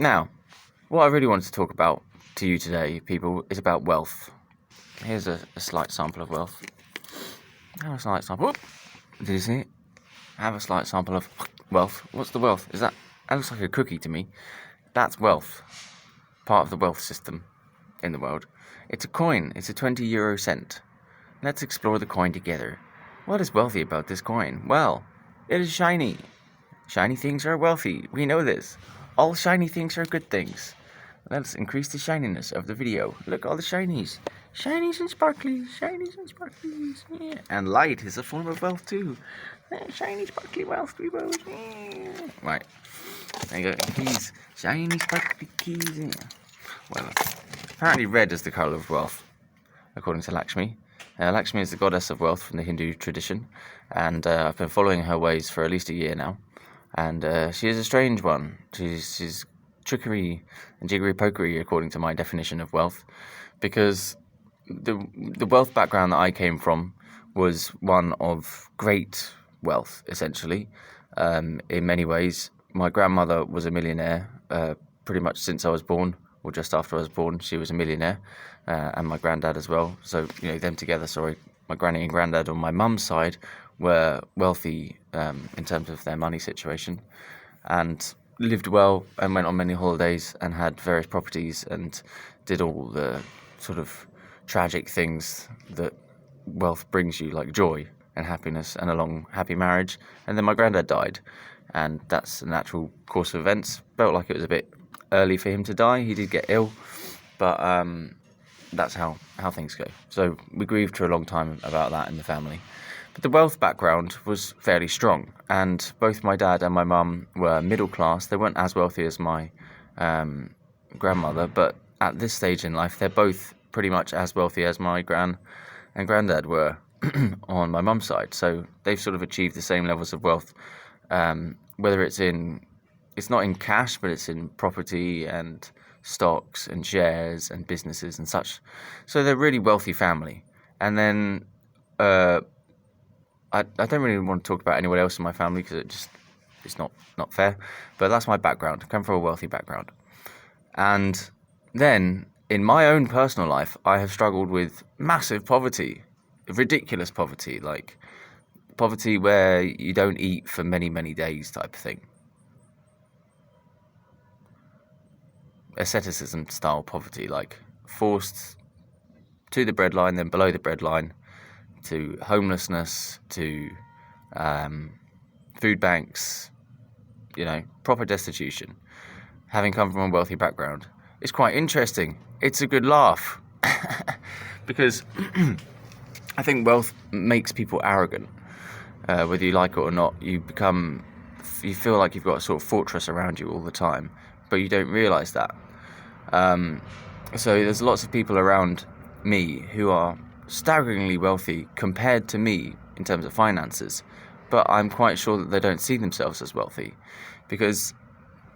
Now, what I really wanted to talk about to you today, people, is about wealth. Here's a slight sample of wealth. Have a slight sample. Whoop. Did you see it? Have a slight sample of wealth. What's the wealth? That looks like a cookie to me. That's wealth. Part of the wealth system in the world. It's a coin. It's a 20 euro cent. Let's explore the coin together. What is wealthy about this coin? Well, it is shiny. Shiny things are wealthy. We know this. All shiny things are good things. Let's increase the shininess of the video. Look, all the shinies. Shinies and sparklies. Shinies and sparklies. Yeah. And light is a form of wealth too. Shiny, sparkly wealth. We will. Yeah. Right. There you go. Keys. Shiny, sparkly keys. Yeah. Well, apparently red is the colour of wealth, according to Lakshmi. Lakshmi is the goddess of wealth from the Hindu tradition, and I've been following her ways for at least a year now. And she is a strange one. She's trickery and jiggery-pokery, according to my definition of wealth, because the wealth background that I came from was one of great wealth, essentially. In many ways, my grandmother was a millionaire pretty much since I was born, or just after I was born. She was a millionaire, and my granddad as well. So, them together, my granny and granddad on my mum's side were wealthy in terms of their money situation, and lived well and went on many holidays and had various properties and did all the sort of tragic things that wealth brings you, like joy and happiness and a long, happy marriage. And then my granddad died, and that's a natural course of events. Felt like it was a bit early for him to die. He did get ill, but that's how things go. So we grieved for a long time about that in the family. But the wealth background was fairly strong, and both my dad and my mum were middle class. They weren't as wealthy as my grandmother, but at this stage in life, they're both pretty much as wealthy as my gran and granddad were on my mum's side. So they've sort of achieved the same levels of wealth, whether it's not in cash, but it's in property and stocks and shares and businesses and such. So they're a really wealthy family. And then I don't really want to talk about anyone else in my family because it's not fair. But that's my background. I come from a wealthy background. And then in my own personal life, I have struggled with massive poverty, ridiculous poverty, like poverty where you don't eat for many, many days type of thing. Asceticism style poverty, like forced to the breadline, then below the breadline, to homelessness, to food banks, proper destitution. Having come from a wealthy background, it's quite interesting. It's a good laugh because I think wealth makes people arrogant. Whether you like it or not, you feel like you've got a sort of fortress around you all the time, but you don't realise that. So there's lots of people around me who are staggeringly wealthy compared to me in terms of finances, but I'm quite sure that they don't see themselves as wealthy, because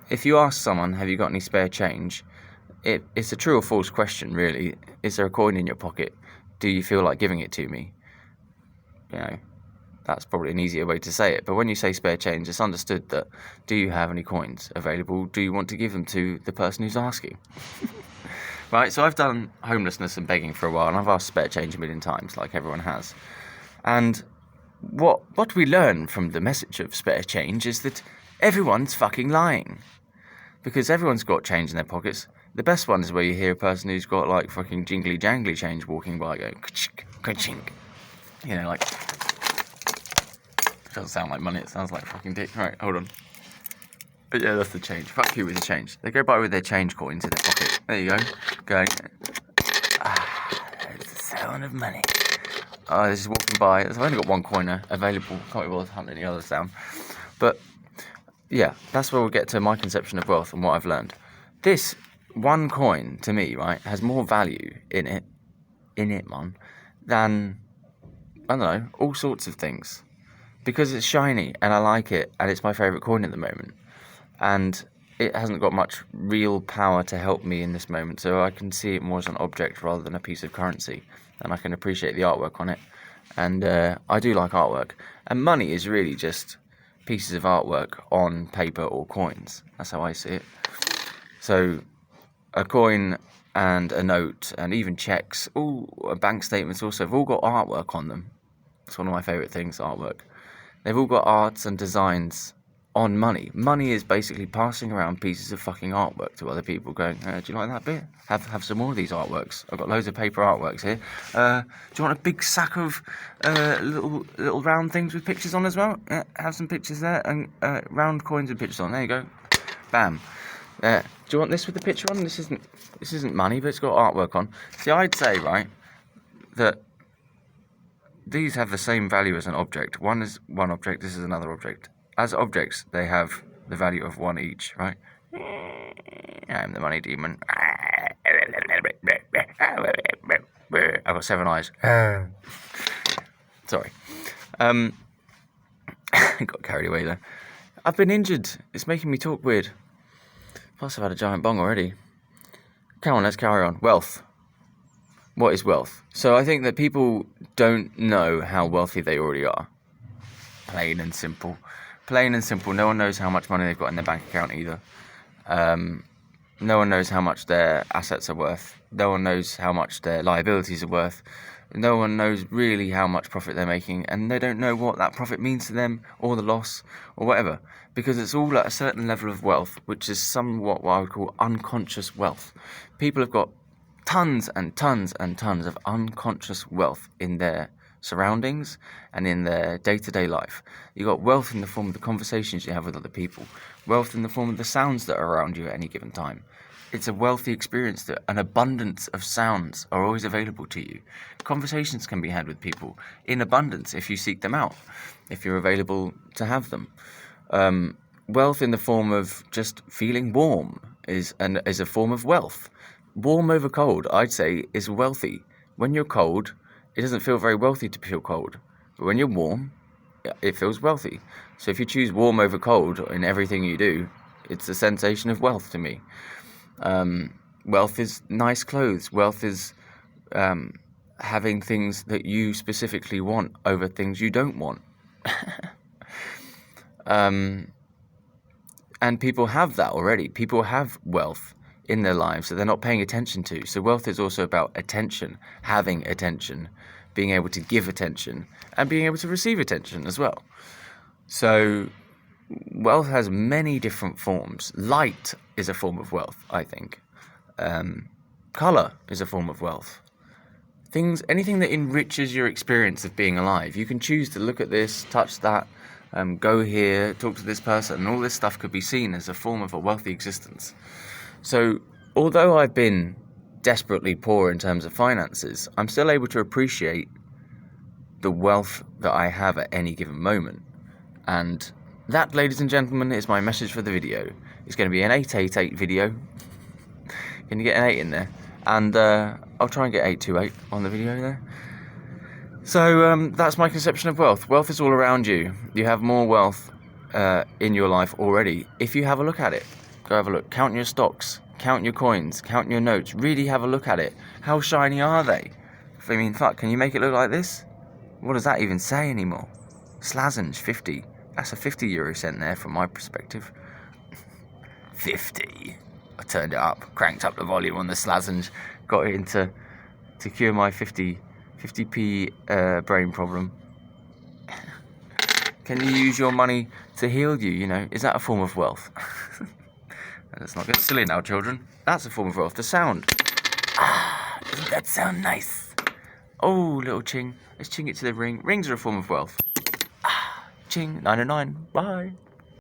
if you ask someone, have you got any spare change, it's a true or false question, really. Is there a coin in your pocket? Do you feel like giving it to me? That's probably an easier way to say it, but when you say spare change, it's understood that, do you have any coins available? Do you want to give them to the person who's asking? Right, so I've done homelessness and begging for a while, and I've asked spare change a million times, like everyone has. And what we learn from the message of spare change is that everyone's fucking lying. Because everyone's got change in their pockets. The best one is where you hear a person who's got, like, fucking jingly jangly change walking by going, ka-chink, ka-chink. Like... It doesn't sound like money, it sounds like fucking dick. Right, hold on. But yeah, that's the change. Fuck you with the change. They go by with their change coins in their pocket. There you go. Going. There's the sound of money. Oh, this is walking by. I've only got one coin available. Can't be bothered hunting any others down. But yeah, that's where we'll get to my conception of wealth and what I've learned. This one coin, to me, right, has more value in it, man, than, I don't know, all sorts of things. Because it's shiny and I like it, and it's my favourite coin at the moment. And it hasn't got much real power to help me in this moment, so I can see it more as an object rather than a piece of currency, and I can appreciate the artwork on it. And I do like artwork, and money is really just pieces of artwork on paper or coins. That's how I see it. So a coin and a note and even checks, bank statements also have all got artwork on them. It's one of my favourite things, artwork. They've all got arts and designs on money. Money is basically passing around pieces of fucking artwork to other people going, do you like that bit? Have some more of these artworks. I've got loads of paper artworks here. Do you want a big sack of little round things with pictures on as well? Yeah, have some pictures there, and round coins with pictures on. There you go. Bam. Do you want this with the picture on? This isn't money, but it's got artwork on. See, I'd say, right, that these have the same value as an object. One is one object, this is another object. As objects, they have the value of one each, right? I'm the money demon. I've got 7 eyes. Sorry. Got carried away there. I've been injured. It's making me talk weird. Plus, I've had a giant bong already. Come on, let's carry on. Wealth. What is wealth? So I think that people don't know how wealthy they already are. Plain and simple. Plain and simple. No one knows how much money they've got in their bank account either. No one knows how much their assets are worth. No one knows how much their liabilities are worth. No one knows really how much profit they're making, and they don't know what that profit means to them, or the loss, or whatever, because it's all at a certain level of wealth, which is somewhat what I would call unconscious wealth. People have got tons and tons and tons of unconscious wealth in their surroundings and in their day-to-day life. You've got wealth in the form of the conversations you have with other people, wealth in the form of the sounds that are around you at any given time. It's a wealthy experience that an abundance of sounds are always available to you. Conversations can be had with people in abundance if you seek them out, if you're available to have them. Wealth in the form of just feeling warm is a form of wealth. Warm over cold, I'd say, is wealthy. When you're cold, it doesn't feel very wealthy to feel cold. But when you're warm, it feels wealthy. So if you choose warm over cold in everything you do, it's a sensation of wealth to me. Wealth is nice clothes. Wealth is having things that you specifically want over things you don't want. And people have that already. People have wealth in their lives that they're not paying attention to. So wealth is also about attention, having attention, being able to give attention, and being able to receive attention as well. So wealth has many different forms. Light is a form of wealth, I think. Colour is a form of wealth. Anything that enriches your experience of being alive. You can choose to look at this, touch that, go here, talk to this person, and all this stuff could be seen as a form of a wealthy existence. So, although I've been desperately poor in terms of finances, I'm still able to appreciate the wealth that I have at any given moment. And that, ladies and gentlemen, is my message for the video. It's going to be an 888 video. Can you get an 8 in there? And I'll try and get 828 on the video there. So that's my conception of wealth. Wealth is all around you. You have more wealth in your life already if you have a look at it. Go have a look. Count your stocks. Count your coins. Count your notes. Really have a look at it. How shiny are they? I mean, fuck, can you make it look like this? What does that even say anymore? Slazenge, 50. That's a 50 euro cent there from my perspective. 50. I turned it up, cranked up the volume on the Slazenge, got it into to cure my 50p brain problem. Can you use your money to heal you, you know? Is that a form of wealth? Let's not get silly now, children. That's a form of wealth. The sound. Doesn't that sound nice? Oh, little ching. Let's ching it to the ring. Rings are a form of wealth. Ching, 909. Bye.